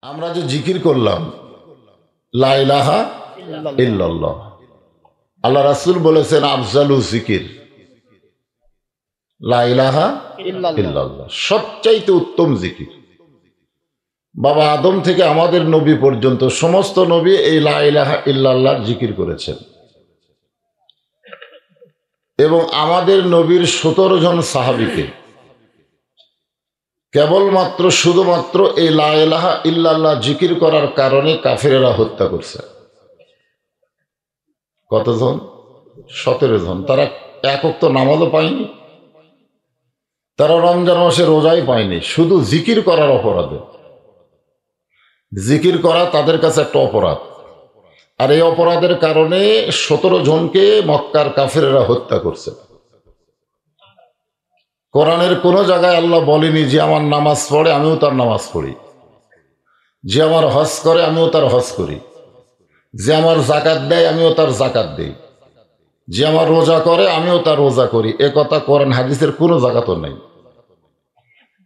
আমরা যে জিকির করলাম লা ইলাহা ইল্লাল্লাহ, আল্লাহ রাসূল বলেছেন আফজালু জিকির লা ইলাহা ইল্লাল্লাহ, সবচাইতে উত্তম জিকির। বাবা আদম থেকে আমাদের নবী পর্যন্ত সমস্ত নবী এই লা ইলাহা ইল্লাল্লাহর জিকির করেছেন এবং আমাদের নবীর 17 জন সাহাবীকে কেবলমাত্র শুধুমাত্র এই লা ইলাহা ইল্লাল্লাহ জিকির করার কারণে কাফেরেরা হত্যা করছে। কতজন? 17 জন। তারা এক ওয়াক্ত নামাজও পায়নি, তারা রমজান মাসে রোজাই পায়নি, শুধু জিকির করার অপরাধে। জিকির করা তাদের কাছে একটা অপরাধ, আর এই অপরাধের কারণে 17 জনকে মক্কার কাফেরেরা হত্যা করছে। কোরআনের কোন জায়গায় আল্লাহ বলেনি যে আমার নামাজ পড়ে আমিও তার নামাজ পড়ি, যে আমার হজ করে আমিও তার হজ করি, যে আমার জাকাত দেয় আমিও তার জাকাত দেই, যে আমার রোজা করে আমিও তার রোজা করি। এ কথা কোরআন হাদিসের কোনো জায়গাতে নেই।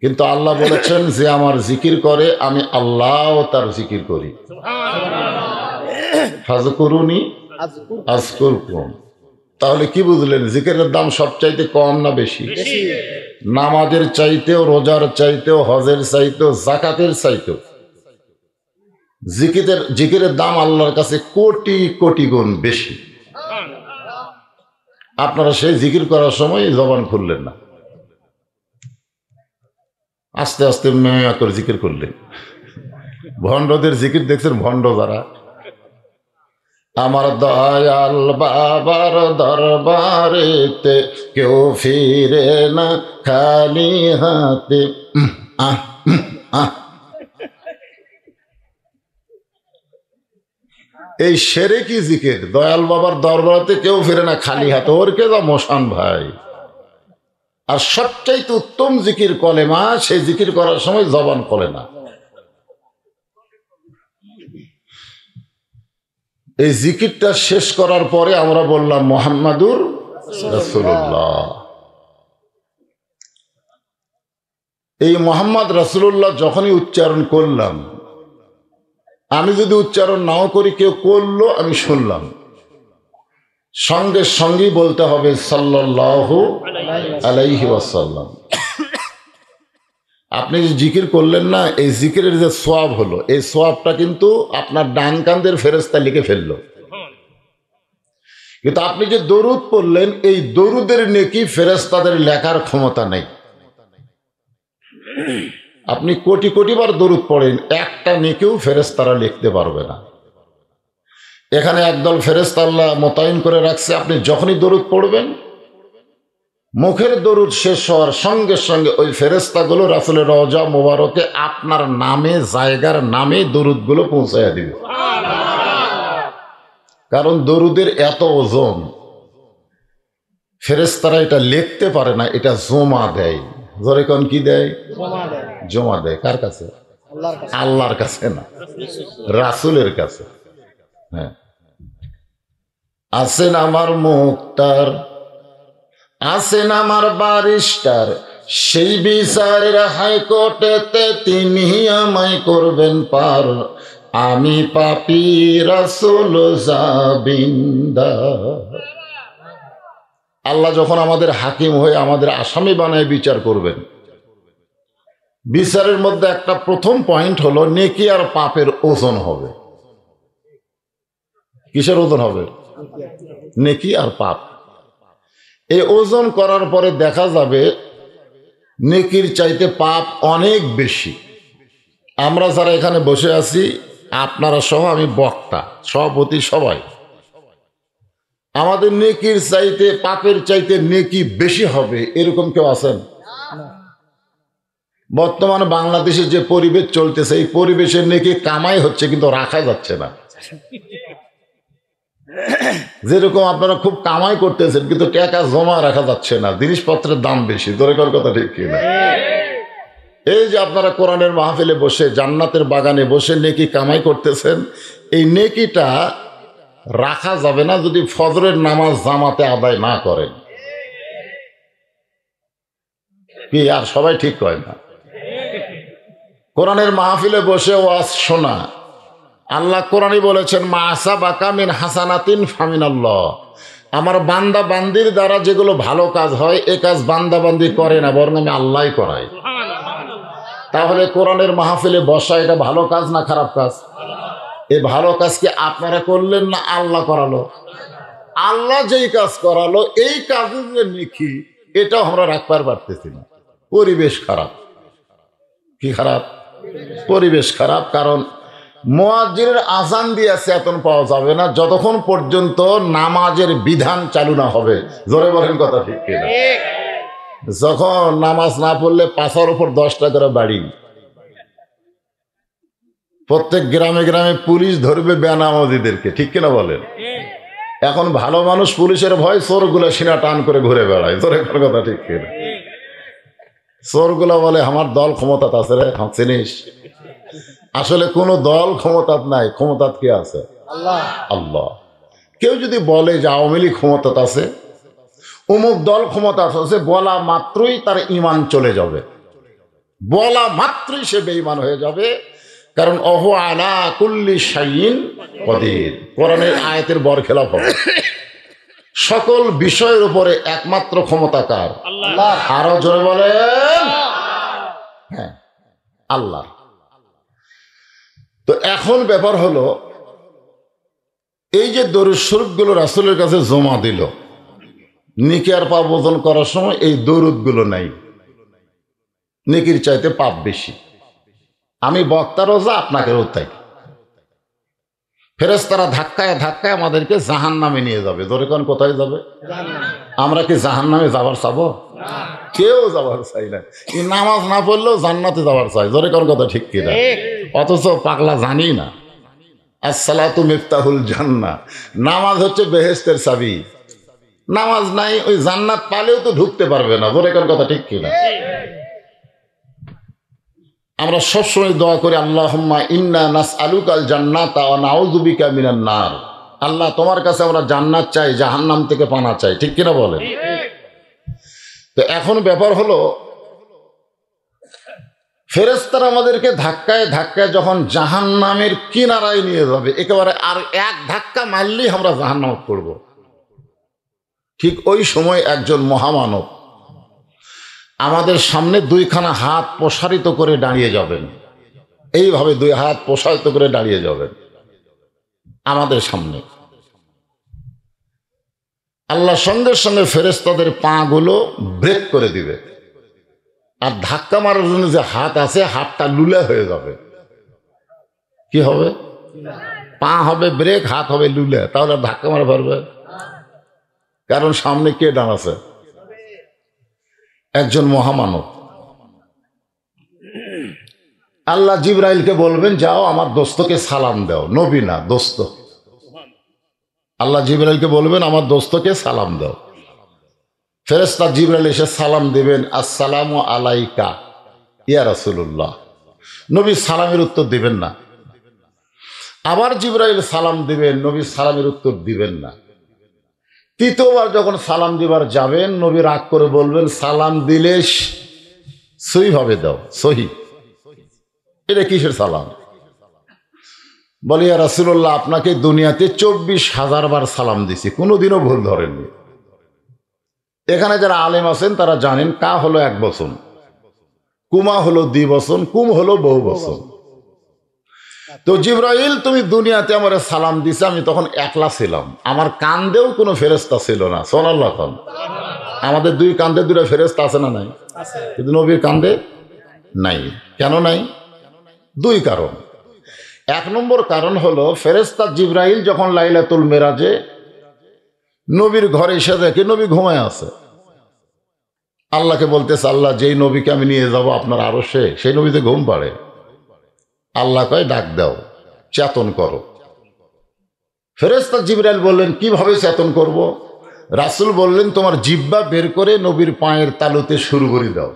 কিন্তু আল্লাহ বলেছেন যে আমার জিকির করে আমি আল্লাহও তার জিকির করি। ফাজকুরুনি আযকুরকুম। তাহলে কি বুঝলেন? জিকিরের দাম সবচাইতে কম না বেশি? নামাজের চাইতেও, রোজার চাইতেও, হজের চাইতেও, জাকাতের চাইতেও জিকিরের দাম আল্লাহর কাছে কোটি কোটি গুণ বেশি। আপনারা সেই জিকির করার সময় জবান খুললেন না, আস্তে আস্তে মেয়া করে জিকির করলেন। ভণ্ডদের জিকির দেখছেন? ভণ্ড যারা, আমার দয়াল বাবার দরবারেতে কেউ ফিরে না খালি হাতে। এই শিরকি জিকির, দয়াল বাবার দরবারেতে কেউ ফিরে না খালি হাতে, ওর কে যা মশান ভাই। আর সবচাইতে উত্তম জিকির কলেমা, সেই জিকির করার সময় জবান খোলে না। এই জিকিরটা শেষ করার পরে আমরা বললাম মুহাম্মাদুর রাসূলুল্লাহ। এই মুহাম্মদ রাসূলুল্লাহ যখনই উচ্চারণ করলাম, আমি যদি উচ্চারণ নাও করি, কেউ করলো আমি শুনলাম, সঙ্গে সঙ্গেই বলতে হবে সাল্লাল্লাহু আলাইহি ওয়াসাল্লাম। আপনি যে জিকির করলেন না, এই জিকিরের যে সওয়াব হলো, এই সওয়াবটা কিন্তু আপনার ডান কাঁধের ফেরেশতা লিখে ফেললো। কিন্তু আপনি যে দরুদ পড়লেন, এই দরুদের নেকি ফেরেশতাদের লেখার ক্ষমতা নেই। আপনি কোটি কোটি বার দরুদ পড়েন, একটা নেকিও ফেরেশতারা লিখতে পারবে না। এখানে একদল ফেরেশতা আল্লাহ মোতায়েন করে রাখছে, আপনি যখনই দরুদ পড়বেন, মুখের দরুদ শেষ হওয়ার সঙ্গে সঙ্গে ওই ফেরেশতাগুলো রাসূলের রওজা মোবারকে আপনার নামে, জায়গার নামে দরুদগুলো পৌঁছায়া দিবে। কারণ দরুদের এত ওজন, ফেরেশতারা এটা লিখতে পারে না, এটা জমা দেয়। জোরে কোন কি দেয়? জমা দেয়। কার কাছে? আল্লাহর কাছে না, রাসূলের কাছে। হ্যাঁ, আছেন আমার মুক্তার, আছেন আমার বারিস্টার, সেই বিচারের হাইকোর্টেতে তিনি আমায় করবেন পার। আমি পাপী, রাসূল জাবিনদার। আল্লাহ যখন আমাদের হাকিম হয়ে আমাদের আসামি বানায় বিচার করবেন, বিচারের মধ্যে একটা প্রথম পয়েন্ট হলো নেকি আর পাপের ওজন হবে। কিসের ওজন হবে? নেকি আর পাপ। এই ওজন করার পরে দেখা যাবে নেকির চাইতে পাপ অনেক বেশি। আমরা যারা এখানে বসে আছি, আপনারা সহ, আমি বক্তা, সভাপতি, সবাই, আমাদের নেকির চাইতে পাপের চাইতে নেকি বেশি হবে এরকম কেউ আছেন? বর্তমানে বাংলাদেশে যে পরিবেশ চলতেছে, এই পরিবেশের নেকি কামাই হচ্ছে কিন্তু রাখা যাচ্ছে না। যেরকম আপনারা খুব কামাই করতেছেন কিন্তু টাকা জমা রাখা যাচ্ছে না, জিনিসপত্রের দাম বেশি। দরকার কথা ঠিক কিনা? এই যে আপনারা কোরআনের মাহফিলে বসে, জান্নাতের বাগানে বসে নেকি কামাই করতেছেন, এই নেকিটা রাখা যাবে না যদি ফজরের নামাজ জামাতে আদায় না করেন। কি আর সবাই ঠিক কয় না? কোরআনের মাহফিলে বসে ওয়াজ শোনা। আল্লাহ কোরআনই বলেছেন, মা আসাবাকা মিন হাসানাতিন ফামিনাল্লাহ। আমার বান্দা বান্দির দ্বারা যেগুলো ভালো কাজ হয় এ কাজ বান্দা বান্দি করে না, বরং আমি আল্লাহই করাই। তাহলে কোরআনের মাহফিলে বসা এটা ভালো কাজ না খারাপ কাজ? এই ভালো কাজ কি আপনারা করলেন না আল্লাহ করালো? আল্লাহ যেই কাজ করালো এই কাজের যে নেকি এটাও আমরা রাখবার পারতেছি না। পরিবেশ খারাপ। কি খারাপ? পরিবেশ খারাপ। কারণ মুয়াজ্জিনের আযান দিয়ে চেতন পাওয়া যাবে না যতক্ষণ পর্যন্ত নামাজের বিধান চালু না হবে। জোরে বলেন কথা ঠিক কিনা? যখন নামাজ না পড়লে পাছার উপর 10 টাকা করে বাড়ি, প্রত্যেক গ্রামে গ্রামে পুলিশ ধরবে বেনামাজিদেরকে, ঠিক কিনা বলেন? এখন ভালো মানুষ পুলিশের ভয় চোরগুলো সিনা টান করে ঘুরে বেড়ায়। জোরে কথা ঠিক কিনা? চোরগুলো বলে আমার দল ক্ষমতাত আছে রে, চিনিস? আসলে কোন দল ক্ষমতাত নাই, ক্ষমতাত কে আছে? আল্লাহ। কেউ যদি বলে যে আওয়ামী লীগ ক্ষমতাত আছে, অমুক দল ক্ষমতা আছে, বলা মাত্রই তার ঈমান চলে যাবে, বলা মাত্রই সে বেঈমান হয়ে যাবে। কারণ অহু আলা কুল্লি শাইইন কদির, কোরআনের আয়াতের বরখেলাপ হবে। সকল বিষয়ের উপরে একমাত্র ক্ষমতাকার আল্লাহ। আরো জোরে বলেন, হ্যাঁ আল্লাহ। তো এখন ব্যাপার হলো, এই যে দরুদ শরীফগুলো রাসূলের কাছে জমা দিল, নেকি আর পাপ ওজন করার সময় এই দরুদগুলো নাই, নেকির চাইতে পাপ বেশি। আমি বক্তারও যা, আপনাকেও তাই। ফেরেশতারা ধাক্কায় ধাক্কায় আমাদেরকে জাহান্নামে নিয়ে যাবে। ধরে কোন কোথায় যাবে? আমরা কি জাহান্নামে যাবার চাবো? কেউ যাবার চাই না। এই নামাজ না পড়লেও জান্নাতে যাবার চাই। ধরে কোন কথা ঠিক কিনা? অথচ পাগলা জানি না আসসালাতু মিফতাহুল জান্নাহ, নামাজ হচ্ছে বেহেশতের চাবি। নামাজ নাই, ওই জান্নাত পালেও তো ঢুকতে পারবে না। ধরে কোন কথা ঠিক কিনা? আমরা সবসময় দোয়া করি, আল্লাহুম্মা ইন্না নাসআলুকাল জান্নাতা ওয়া নাউযু বিকা মিনান নার। আল্লাহ তোমার কাছে আমরা জান্নাত চাই, জাহান্নাম থেকে পানা চাই, ঠিক কিনা বলেন? তো এখন ব্যাপার হলো, ফেরেশতারা আমাদেরকে ধাক্কায় ধাক্কায় যখন জাহান্নামের কিনারায় নিয়ে যাবে, একেবারে আর এক ধাক্কা মারলেই আমরা জাহান্নামে পড়ব, ঠিক ওই সময় একজন মহামানব আমাদের সামনে দুইখানা হাত প্রসারিত করে দাঁড়িয়ে যাবেন। এইভাবে দুই হাত প্রসারিত করে দাঁড়িয়ে যাবেন আমাদের সামনে। আল্লাহ সঙ্গে সঙ্গে ফেরেশতাদের পা গুলো ব্রেক করে দিবে, আর ধাক্কা মারার জন্য যে হাত আছে হাতটা লুলে হয়ে যাবে। কি হবে? পা হবে ব্রেক, হাত হবে লুলে। তাহলে ধাক্কা মারা পারবে? কারণ সামনে কে দাঁড়াচ্ছে? একজন মহামানব। আল্লাহ জিবরাইলকে বলবেন, যাও আমার দোস্তকে সালাম দাও। নবী না, দোস্ত। আল্লাহ জিবরাইলকে বলবেন, আমার দোস্তকে সালাম দাও। ফেরেশতা জিবরাইল এসে সালাম দিবেন, আসসালামু আলাইকা ইয়া রাসূলুল্লাহ। নবী সালামের উত্তর দিবেন না। আবার জিবরাইল সালাম দিবেন, নবী সালামের উত্তর দিবেন না। তৃতীয়বার যখন সালাম দিবার যাবেন, নবী রাগ করে বলবেন, সালাম দিলে সহি ভাবে দাও। সহি? এটা কিসের সালাম? বলি, ইয়া রাসূলুল্লাহ, আপনাকে দুনিয়াতে 24,000 বার সালাম দিছি, কোনোদিনও ভুল ধরেননি। এখানে যারা আলেম আছেন তারা জানেন, কা হলো 1 বচন, কুমা হলো 2 বচন, কুম হলো বহু বচন। তো জিবরাইল, তুমি দুনিয়াতে আমার সালাম দিছে, আমি তখন একলা ছিলাম, আমার কান্দেও কোনো ফেরেশতা ছিল না। সুবহানাল্লাহ। আমাদের 2 কান্দে 2টা ফেরেশতা আছে না নাই? কিন্তু নবীর কান্দে নাই। কেন নাই? 2 কারণ। 1 নম্বর কারণ হলো, ফেরেশতা জিবরাইল যখন লাইলাতুল মেরাজে নবীর ঘরে এসে দেখে নবী ঘুমায় আছে, আল্লাহকে বলতেছে, আল্লাহ যেই নবীকে আমি নিয়ে যাব আপনার আরশে, সেই নবীতে ঘুম পাড়ে। আল্লাহ কয়, ডাক দাও, চেতন করো। ফেরেশতা জিবরাইল বললেন, কিভাবে চেতন করব? রাসূল বললেন, তোমার জিহ্বা বের করে নবীর পায়ের তালুতে শুরু করে দাও।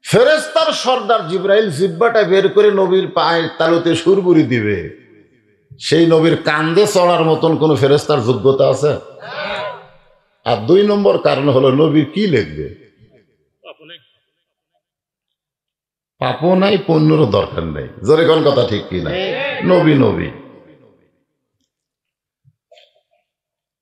ফেরেশতার সর্দার জিবরাইল জিহ্বাটা বের করে নবীর পায়ের তালুতে শুরু করে দিবে। সেই নবীর কান্দে চড়ার মতন কোন ফেরেশতার যোগ্যতা আছে? আর 2 নম্বর কারণ হলো, নবী কি লিখবে? পাপও নাই, পণ্যেরও দরকার নেই। জোরে কোন কথা ঠিক কি না? নবী নবী।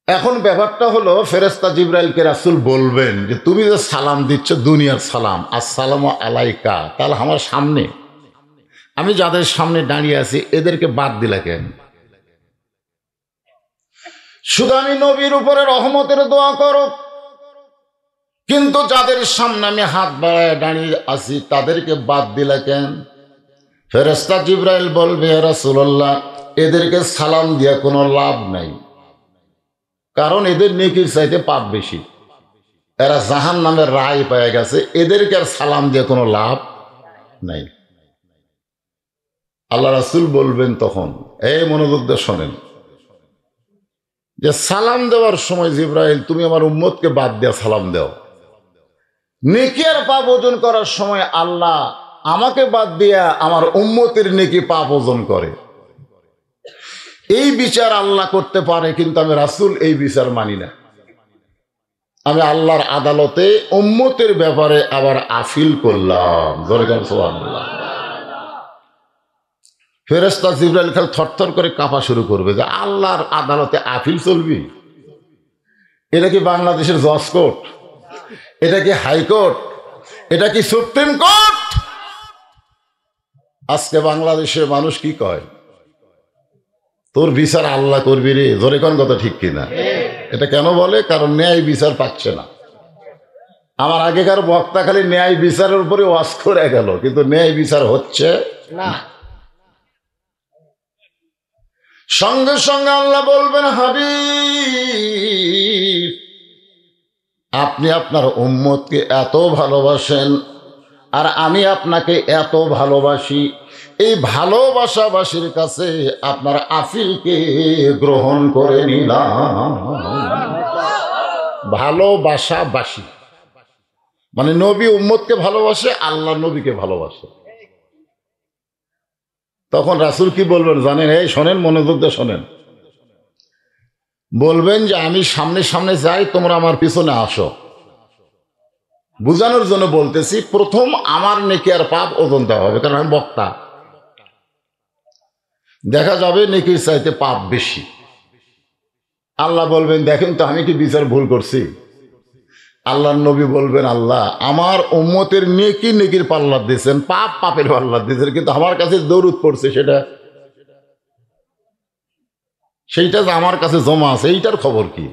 এখন ব্যাপারটা হলো, ফেরেশতা জিবরাইলকে রাসূল বলবেন যে তুমি যে সালাম দিচ্ছ দুনিয়ার সালাম, আসসালামু আলাইকা, তাহলে আমার সামনে আমি যাদের সামনে দাঁড়িয়ে আছি এদেরকে বাদ দিলা কেন? শুধু আমি নবীর উপরে রহমতের দোয়া করো, কিন্তু যাদের সামনে আমি হাত বাড়ায় দাঁড়িয়ে আছি তাদেরকে বাদ দিলা কেন? ফেরেশতা জিবরাইল বলবে, হে রাসূলুল্লাহ, এদেরকে সালাম দিয়া কোনো লাভ নাই, কারণ এদের নেকির চাইতে পাপ বেশি, এরা জাহান্নামের রায় পেয়ে গেছে, এদেরকে আর সালাম দিয়ে কোনো লাভ নাই। আল্লাহ রাসূল বলবেন তখন, এই মনোযোগ দিয়ে শোনেন, যে সালাম দেওয়ার সময় জিবরাইল তুমি আমার উম্মতকে বাদ দিয়া সালাম দাও। নেকি আর পাপ ওজন করার সময় আল্লাহ আমাকে বাদ দিয়া আমার উম্মতের নেকি পাপ ওজন করে। এই বিচার আল্লাহ করতে পারে, কিন্তু আমি রাসূল এই বিচার মানি না। আমি আল্লাহর আদালতে উম্মতের ব্যাপারে আবার আপিল করলাম। সুবহানাল্লাহ। ফেরেশতা জিবরাইল খালি থরথর করে কাঁপা শুরু করবে যে আল্লাহর আদালতে আপিল চলবি? এটা কি বাংলাদেশের জজ কোর্ট? এটা কি হাইকোর্ট? এটা কি সুপ্রিম কোর্ট? আজকে বাংলাদেশের মানুষ কি কয়, তোর বিচার আল্লাহ করবি রে। জোরে কোন কথা ঠিক কিনা? এটা কেন বলে? কারণ ন্যায় বিচার পাচ্ছে না। আমার আগেকার বক্তা খালি ন্যায় বিচারের উপরে ওয়াজ করে গেল, কিন্তু ন্যায় বিচার হচ্ছে না। সঙ্গে সঙ্গে আল্লাহ বলবেন, হাবিব, আপনি আপনার উম্মতকে এত ভালোবাসেন আর আমি আপনাকে এত ভালোবাসি, এই ভালোবাসাবাসীর কাছে আপনার আপিলকে গ্রহণ করে নিলাম। ভালোবাসাবাসী মানে নবী উম্মতকে ভালোবাসে, আল্লাহ নবীকে ভালোবাসে। তখন রাসূল কি বলবেন জানেন? এই শোনেন, মনোযোগ দিয়ে শোনেন। বলবেন যে আমি সামনে সামনে যাই, তোমরা আমার পিছনে আসো। বুঝানোর জন্য বলতেছি, প্রথম আমার নেকি আর পাপ ওজন দেওয়া হবে, কারণ আমি বক্তা। দেখা যাবে নেকির চাইতে পাপ বেশি। আল্লাহ বলবেন, দেখেন তো আমি কি বিচার ভুল করছি? আল্লাহর নবী বলবেন, আল্লাহ আমার উম্মতের নেকি নেকির পাল্লা দিয়েছেন, পাপ পাপের পাল্লা দিয়েছেন, কিন্তু আমার কাছে দরুদ পড়ছে সেইটা যে আমার কাছে জমা আছে, এইটার খবর কি?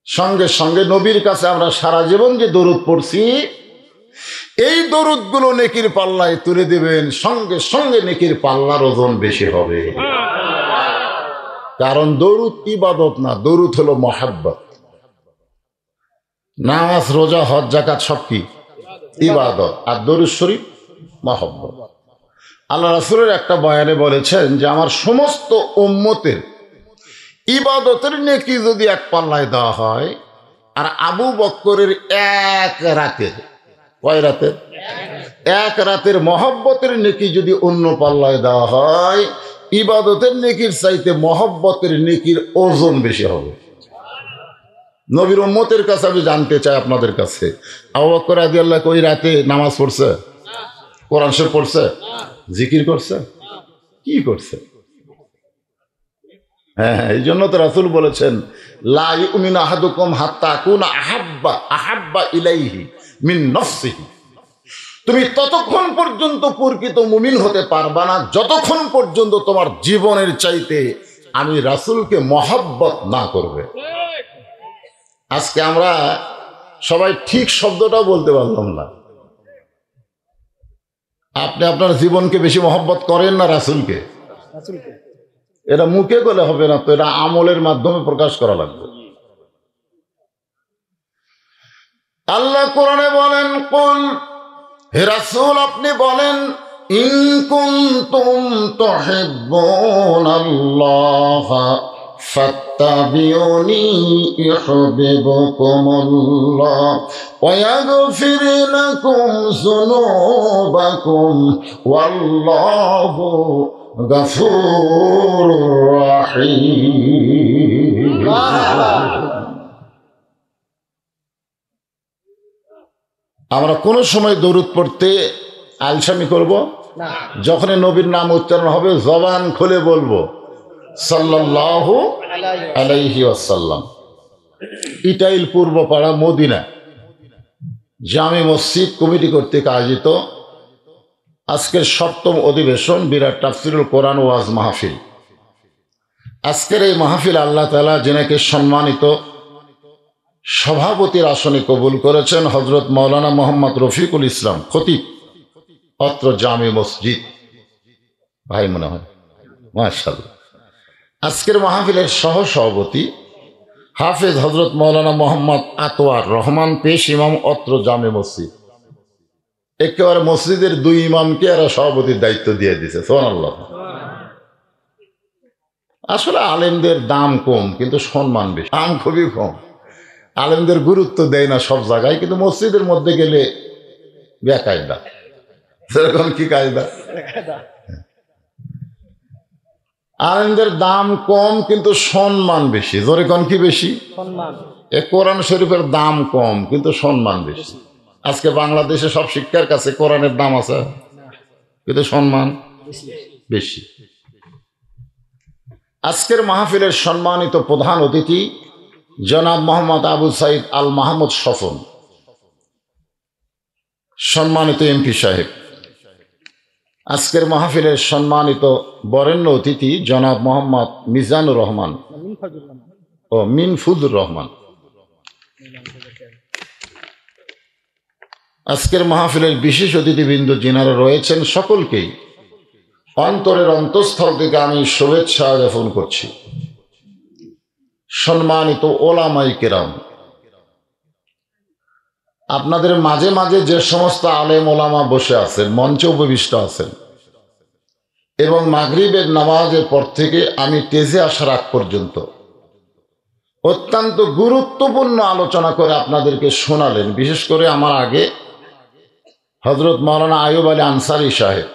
সঙ্গে সঙ্গে নবীর কাছে আমরা সারা জীবন যে দরুদ পড়ছি, এই দরুদগুলো নেকির পাল্লায় তুলে দিবেন, সঙ্গে সঙ্গে নেকির পাল্লার ওজন বেশি হবে। কারণ দরুদ ইবাদত না, দরুদ হলো মহাব্বত। নামাজ, রোজা, হজ, যাকাত সব কি? ইবাদত। আর দরুদ শরীফ মহাব্বত। আল্লাহ রাসূলের একটা বয়ানে বলেছেন যে আমার সমস্ত উম্মতের ইবাদতের নেকি যদি এক পাল্লায় দেওয়া হয়, আর আবু বকরের এক রাতের, কয় রাতের? এক রাতের মহব্বতের নেকি যদি অন্য পাল্লায় দেওয়া হয়, ইবাদতের নেকির চাইতে মহব্বতের নেকির ওজন বেশি হবে। নবীর উম্মতের কাছে আমি জানতে চাই আপনাদের কাছে, আবু বকর রাদিয়াল্লাহু ওই রাতে নামাজ পড়ছে? কোরআন শরীফ পড়ছে? জিকির করছে? কি করছে? হ্যাঁ, এই জন্য তো রাসূল বলেছেন, লা ইউমিনু আহাদুকুম হাত্তা আকুনা আহাব্বা ইলাইহি মিন নাফসিহি। তুমি ততক্ষণ পর্যন্ত প্রকৃত মুমিন হতে পারবা না যতক্ষণ পর্যন্ত তোমার জীবনের চাইতে আমি রাসূলকে মহব্বত না করবে। আজকে আমরা সবাই ঠিক শব্দটাও বলতে পারলাম না। আপনি আপনার জীবনকে বেশি মহব্বত করেন না রাসূলকে? এটা মুখে বলে হবে না তো, এটা আমলের মাধ্যমে প্রকাশ করা লাগবে। আল্লাহ কোরআনে বলেন, কুল, হে রাসূল আপনি বলেন, ইন কুনতুম তুহিব্বুনাল্লাহ ফাত্তাবিউনি ইউহিব্বুকুমুল্লাহ ওয়া ইয়াগফির লাকুম যুনুবাকুম ওয়াল্লাহু গফুরুর রহিম। আমরা কোনো সময় দরুদ পড়তে আলসামি করব যখনই নবীর নাম উচ্চারণ হবে জবান খুলে বলবো সাল্লাল্লাহু আলাইহি ওয়াসাল্লাম। ইটাইল পূর্বপাড়া মদিনা জামে মসজিদ কমিটি কর্তৃক আয়োজিত আজকের 7ম অধিবেশন বিরাট তাফসিরুল কোরআন ওয়াজ মাহফিল। আজকের এই মাহফিল আল্লাহ তাআলা যিনাকে সম্মানিত সভাপতির আসনে কবুল করেছেন হযরত মাওলানা মোহাম্মদ রফিকুল ইসলাম খতিব, অত্র জামে মসজিদ ভাই মনে হয়, মাশাআল্লাহ। আজকের মাহফিলের সহ সভাপতি হাফেজ হযরত মাওলানা মোহাম্মদ আতওয়ার রহমান পেশ ইমাম, অত্র জামে মসজিদ। একেবারে মসজিদের 2 ইমামকে এরা সভাপতির দায়িত্ব দিয়ে দিয়েছে, সুবহানাল্লাহ। আসলে আলেমদের দাম কম কিন্তু সম্মান বেশি, দাম খুবই কম। আলেমদের গুরুত্ব দেয় না সব জায়গায়, কিন্তু মসজিদের মধ্যে গেলে বেকায়দা। সেরকম কি কায়দা? আলেমদের দাম কম কিন্তু সম্মান বেশি। জোরে কোন কি বেশি? এ কোরআন শরীফের দাম কম কিন্তু সম্মান বেশি। আজকে বাংলাদেশে সব শিক্ষার কাছে কোরআনের দাম আছে কিন্তু সম্মান বেশি। আজকের মাহফিলের সম্মানিত প্রধান অতিথি জনাব মোহাম্মদ আবু সাইদ আল মাহমুদ স্বপন, সম্মানিত এমপি সাহেব। আজকের মাহফিলের সম্মানিত বরেণ্য অতিথি জনাব মোহাম্মদ মিজানুর রহমান ও মিনফুজুর রহমান। আজকের মাহফিলের বিশেষ অতিথিবৃন্দ যিনারা রয়েছেন সকলকেই অন্তরের অন্তঃস্থল থেকে আমি শুভেচ্ছা জ্ঞাপন করছি। সম্মানিত ওলামায়ে কেরাম, আপনাদের মাঝে মাঝে যে সমস্ত আলেম ওলামা বসে আছেন, মঞ্চে উপবিষ্ট আছেন, এবং মাগরিবের নামাজের পর থেকে আমি টেজে আসার আগ পর্যন্ত অত্যন্ত গুরুত্বপূর্ণ আলোচনা করে আপনাদেরকে শোনালেন। বিশেষ করে আমার আগে হযরত মাওলানা আইয়ুব আলী আনসারী সাহেব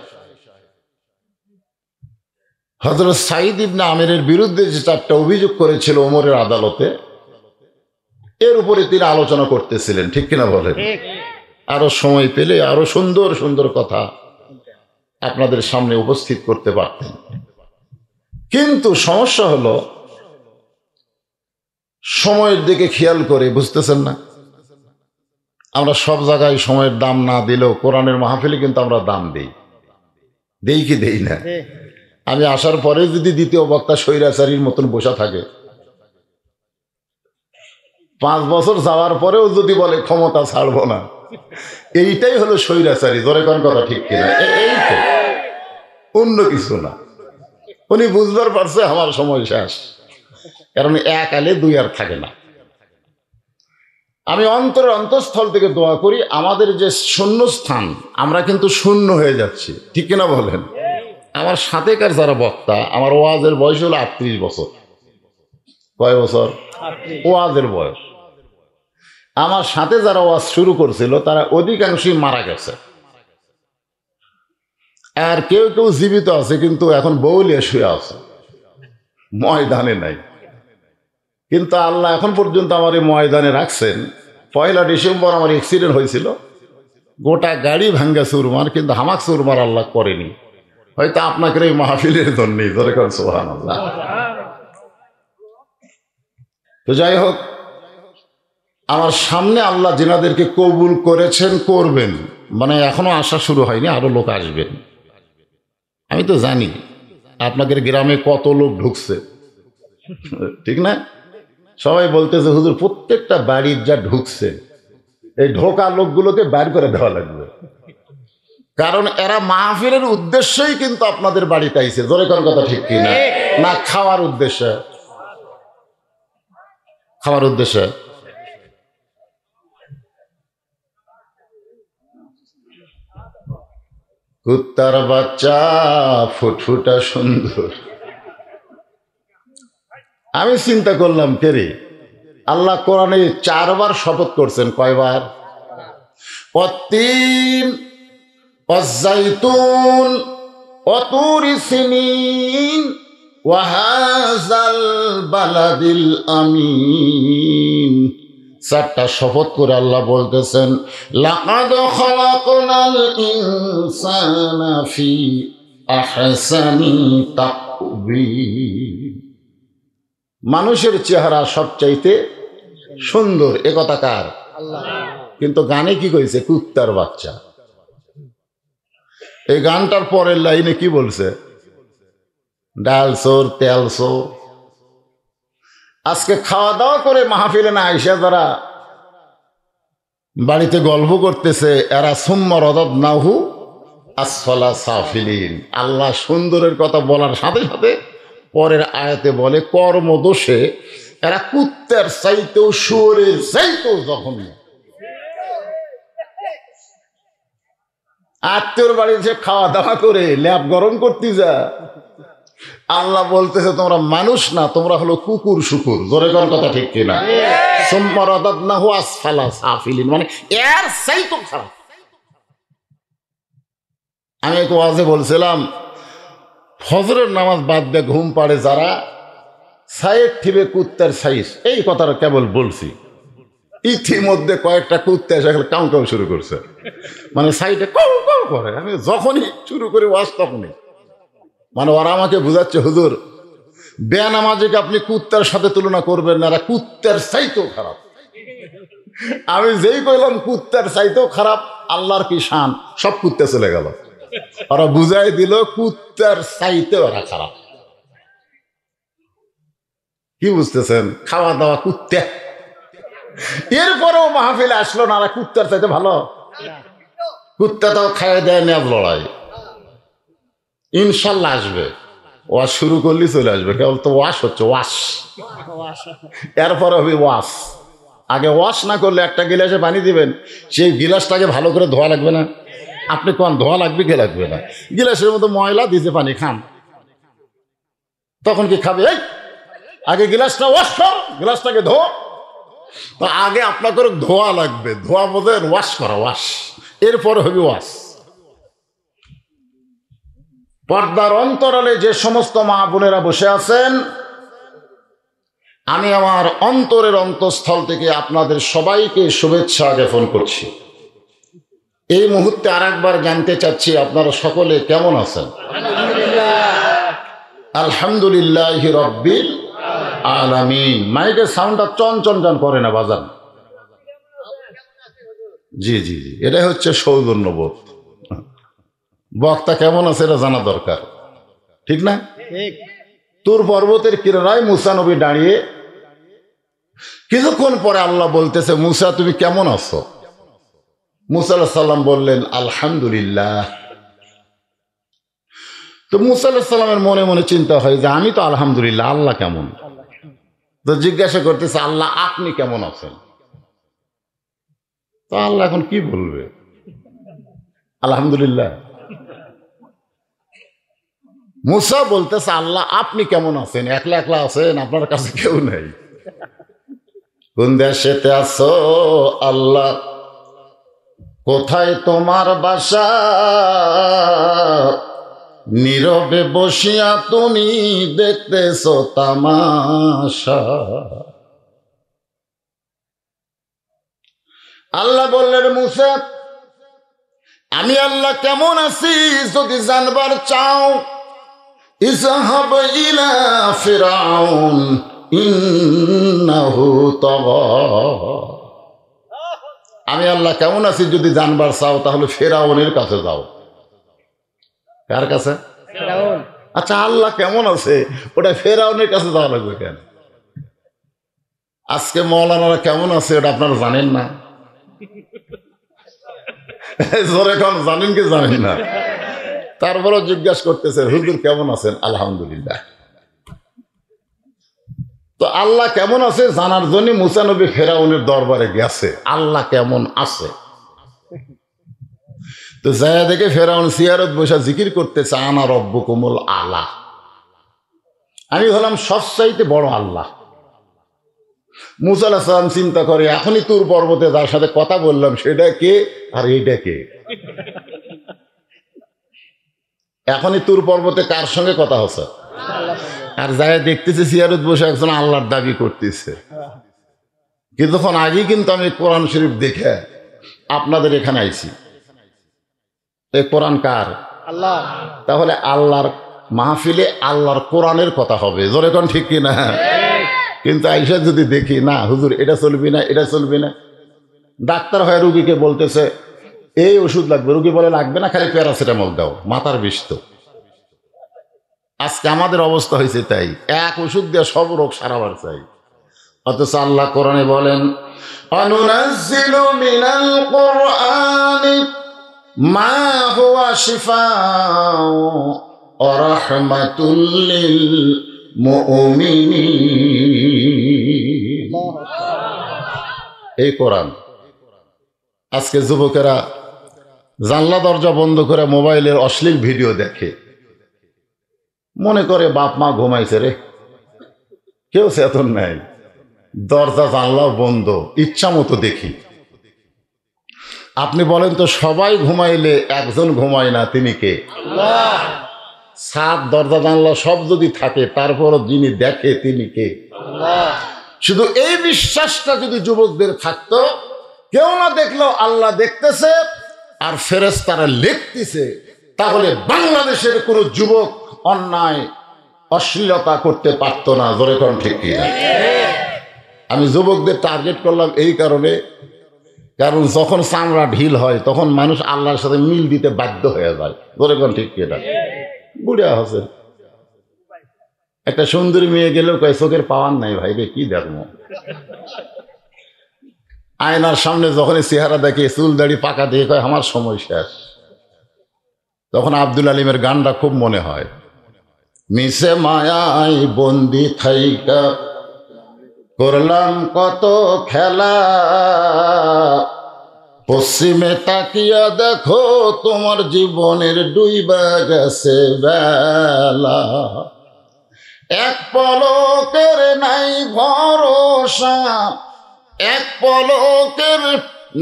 হযরত সাঈদ ইবনে আমিরের বিরুদ্ধে যে 4টা অভিযোগ করেছিল ওমরের আদালতে, এর উপরে তিনি আলোচনা করতেছিলেন, ঠিক কিনা বলেন? আরো সময় পেলে আরো সুন্দর সুন্দর কথা আপনাদের সামনে উপস্থিত করতে পারতেন, কিন্তু সমস্যা হলো সময়ের দিকে খেয়াল করে, বুঝতেছেন না? আমরা সব জায়গায় সময়ের দাম না দিলেও কোরআনের মাহফিলে কিন্তু আমরা দাম দেই কি দেই না? আমি আসার পরে যদি দ্বিতীয় বক্তা স্বৈরাচারীর মতন বসা থাকে, 5 বছর যাওয়ার পরেও যদি বলে ক্ষমতা ছাড়বো না, এইটাই হলো স্বৈরাচারী। জোরে কোন কথা, ঠিক কিনা? এই তো, অন্য কিছু না। উনি বুঝবার পারছে আমার সময় শেষ, কারণ 1 আলে 2 আর থাকে না। আমি অন্তরের অন্তঃস্থল থেকে দোয়া করি আমাদের যে শূন্য স্থান, আমরা কিন্তু শূন্য হয়ে যাচ্ছি, ঠিক কিনা বলেন? আমার সাথেকার যারা বক্তা, আমার ওয়াজের বয়স হলো 38 বছর। কয় বছর ওয়াজের বয়স? আমার সাথে যারা ওয়াজ শুরু করছিল তারা অধিকাংশই মারা গেছে, আর কেউ কেউ জীবিত আছে কিন্তু এখন বউলিয়া শুয়ে আছে, ময়দানে নাই। কিন্তু আল্লাহ এখন পর্যন্ত আমার এই ময়দানে রাখছেন। 1 ডিসেম্বর আমার অ্যাক্সিডেন্ট হয়েছিল, গোটা গাড়ি ভাঙ্গা চুরমার, কিন্তু হামাক চুরমার আল্লাহ করেনি। হয়তো আপনাকে এই মাহফিলের জন্যই। ধরে করেন সুবহানাল্লাহ। তো যাই হোক, আমার সামনে আল্লাহ যিনাদেরকে কবুল করেছেন, করবেন, মানে এখনো আসা শুরু হয়নি, আরো লোক আসবেন। আমি তো জানি আপনাদের গ্রামে কত লোক ঢুকছে, ঠিক না? সবাই বলতেছে হুজুর প্রত্যেকটা বাড়ির যা ঢুকছে, এই ঢোকা লোকগুলোকে বাইর করে দেওয়া লাগবে, কারণ এরা মাহফিলের উদ্দেশ্যেই কিন্তু আপনাদের বাড়িতে আইছে। জোরে কোন কথা, ঠিক কিনা? না খাওয়ার উদ্দেশ্যে? খাওয়ার উদ্দেশ্যে। কুত্তার বাচ্চা ফুটফুটা সুন্দর। আমি চিন্তা করলাম, কে রে, আল্লাহ কোরআনে 4 বার শপথ করছেন। কয়বার? ওয়াত্তিন ওয়াজ্জাইতুন ওয়াতুরি সিনিন ওয়া হাযাল বালাদিল আমিন চারটা শপথ করে আল্লাহ বলতেছেন, লাকাদ খালাকনাল ইনসানা ফি আহসানি তাকবীর। মানুষের চেহারা সবচাইতে সুন্দর, এ কথা কার? আল্লাহ। কিন্তু গানে কি কইছে? কুত্তার বাচ্চা। এই গানটার পরের লাইনে কি বলছে? ডাল সোর তেল সোর। আজকে খাওয়া দাওয়া করে মাহফিলে না আইসা যারা বাড়িতে গল্প করতেছে, এরা সুম্মা রাদাদনাহু আসফালা সাফিলিন। আল্লাহ সুন্দরের কথা বলার সাথে সাথে পরের আয়াতে বলে কর্মদোষে এরা কুত্তার চাইতেও শুয়োরের চাইতেও জঘন্য। আত্মীয়র বাড়িতে খাওয়া দাওয়া করে ল্যাব গরম করতে যা, আল্লাহ বলতেছে তোমরা মানুষ না, তোমরা হলো কুকুর শুকুর। জোরে কোন কথা ঠিক কিনা? সুম্মা রাদাদনাহু আসফালা সাফিলিন, মানে এর চাইতেও খারাপ। আমি এক ওয়াজে বলছিলাম, ফজরের নামাজ বাদ দিয়ে ঘুম পাড়ে যারা, সাইড ঠিবে কুত্তার সাইজ, এই কথাটা কেবল বলছি। ইতিমধ্যে কয়েকটা কুত্তা এসে কাউ কাউ শুরু করছে, মানে সাইডে কাউ কাউ করে। আমি যখনই শুরু করি ওয়াজ তখনই, মানে ওরা আমাকে বুঝাচ্ছে, হুজুর বেনামাজিকে আপনি কুত্তার সাথে তুলনা করবেন না, এরা কুত্তার চাইতেও খারাপ। আমি যেই কইলাম কুত্তার চাইতেও খারাপ, আল্লাহর কি শান, সব কুত্তা চলে গেল। ওরা বুঝাই দিল কুত্তার চাইতে ওরা খারাপ। কি বুঝতেছেন? খাওয়া দাওয়া কুত্তা। এরপরেও মাহফিলে আসলো না, কুত্তার চাইতে ভালো। কুত্তা তাও খাইয়ে দেয় নেব লড়াই। ইনশাল্লাহ আসবে, ওয়াশ শুরু করলেই চলে আসবে। কেবল তো ওয়াশ হচ্ছে, ওয়াশ। এরপরে হবে ওয়াশ। আগে ওয়াশ না করলে একটা গিলাসে পানি দিবেন, সেই গিলাসটাকে ভালো করে ধোয়া লাগবে না? আপনি কোন ধোয়া লাগবে কি লাগবে না? গিলাসের মধ্যে ময়লা দিতে পানি খান, তখন কি খাবে? এই আগে গিলাসটা ওয়াশ কর, গিলাসটাকে ধো। তো আগে আপনাকে ধোয়া লাগবে, ধোয়া বোঝেন? ওয়াশ করা, ওয়াশ। এরপরে হবে ওয়াশ। পর্দার অন্তরালে যে সমস্ত মা বোনেরা বসে আছেন, আমি আমার অন্তরের অন্তঃস্থল থেকে আপনাদের সবাইকে শুভেচ্ছা জ্ঞাপন করছি। এই মুহূর্তে আর একবার জানতে চাচ্ছি আপনারা সকলে কেমন আছেন? আলহামদুলিল্লাহি রাব্বিল আলামিন। মাইকের সাউন্ডটা চন করে না বাজান। জি জি জি, এটাই হচ্ছে সৌজন্যবোধ। বক্তা কেমন আছে এটা জানা দরকার, ঠিক না? তুর পর্বতের কিনারায় মুসা নবী দাঁড়িয়ে, কিছুক্ষণ পরে আল্লাহ বলতেছে, মুসা তুমি কেমন আছো? মুসা আলাইহিস সালাম বললেন আলহামদুলিল্লাহ। তো মুসা আলাইহিস সালামের মনে মনে চিন্তা হয় যে আমি তো আলহামদুলিল্লাহ, আল্লাহ কেমন? তো জিজ্ঞাসা করতেছে, আল্লাহ আপনি কেমন আছেন? তো আল্লাহ এখন কি বলবে? আলহামদুলিল্লাহ। মুসা বলতেছে, আল্লাহ আপনি কেমন আছেন? একলা একলা আছেন, আপনার কাছে কেউ নেই। কোন দেশেতে আছো আল্লাহ? কোথায় তোমার বাসা? নীরবে বসিয়া তুমি দেখতেছো তামাশা। আল্লাহ বললেন, মুসা আমি আল্লাহ কেমন আছি যদি জানবার চাও, ইযহাব ইলা ফিরআউন ইন্নাহু তাগা। আমি আল্লাহ কেমন আছি যদি জানবার চাও, তাহলে ফেরাউনের কাছে যাও। কার কাছে? ফেরাউন। আচ্ছা, আল্লাহ কেমন আছে ওটা ফেরাউনের কাছে যাওয়া লাগবে কেন? আজকে মৌলানারা কেমন আছে ওটা আপনারা জানেন না? জোরে কোন জানেন কি জানেন না? তারপরও জিজ্ঞাসা করতেছে, হুজুর কেমন আছেন? আলহামদুলিল্লাহ। তো আল্লাহ কেমন আছে জানার জন্য মুসা নবী ফেরাউনের দরবারে গেছে, আল্লাহ কেমন আছে। তো যায়া দেখে ফেরাউন সিয়ারত বসা জিকির করতেছে, আনা রব্বুকুমুল আলা, আমি হলাম সবচাইতে বড় আল্লাহ। মুসা আলাইহিস সালাম চিন্তা করে, এখনই তুর পর্বতে যার সাথে কথা বললাম সেটা কে আর এইটা কে? এখনই তুর পর্বতে কার সঙ্গে কথা হচ্ছে? আর যাই দেখতেছে সিয়ারত বসে একজন আল্লাহর দাবি করতেছে। কিছুক্ষণ আগেই কিন্তু আমি কোরআন শরীফ দেখে আপনাদের এখানে আইছি। এই কোরআন কার? আল্লাহ। তাহলে আল্লাহর মাহফিলে আল্লাহর কোরআনের কথা হবে, জোরে কোন ঠিক কিনা? কিন্তু আইসা যদি দেখি না হুজুর এটা চলবি না, এটা চলবি না, ডাক্তার হয়ে রুগীকে বলতেছে এই ওষুধ লাগবে, রুগী বলে লাগবে না, খালি প্যারাসিটামল দাও, মাথার বিষ তো। আজকে আমাদের অবস্থা হয়েছে তাই, এক ওষুধ দিয়ে সব রোগ সারাবার চাই। অথচ আল্লাহ কোরআনে বলেন অনুনাজ্জিলু মিনাল কুরআনি মা হুয়া শিফাউ ওয়া রাহমাতুল লিল মুমিনিন। এই কোরআন আজকে যুবকেরা জানলা দরজা বন্ধ করে মোবাইলের অশ্লীল ভিডিও দেখে, মনে করে বাপ মা ঘুমাইছে রে, কেউ চেতন নাই, দরজা জানলাও বন্ধ, ইচ্ছা মতো দেখি। আপনি বলেন তো সবাই ঘুমাইলে একজন ঘুমায় না, তিনি কে? সাত দরজা জানলা সব যদি থাকে তারপরও যিনি দেখে তিনি কে? শুধু এই বিশ্বাসটা যদি যুবকদের থাকতো, কেউ না দেখলেও আল্লাহ দেখতেছে আর ফেরেশতারা লিখতেছে, তাহলে বাংলাদেশের কোনো যুবক অন্যায় অশ্লীলতা করতে পারত না। জোরে কোন ঠিক কিনা? আমি যুবকদের টার্গেট করলাম এই কারণে, কারণ যখন চামড়া ঢিল হয় তখন মানুষ আল্লাহর সাথে মিল দিতে বাধ্য হয়ে যায়। জোরে কোন ঠিক কিনা? বুড়া হোসেন একটা সুন্দরী মেয়ে গেলেও কয় চোখের পাওয়ার নাই ভাই রে, কি দেখবো। আয়নার সামনে যখনই চেহারা দেখে চুল দাড়ি পাকা দিয়ে কয় আমার সময় শেষ। তখন আব্দুল আলিমের গানটা খুব মনে হয়, মিশে মায়াই বন্দি থাইকা করলাম কত খেলা, পশ্চিমে তাকিয়া দেখো তোমার জীবনের ডুইবা গেছে বেলা, এক পলকের নাই ভরসা, এক পলকের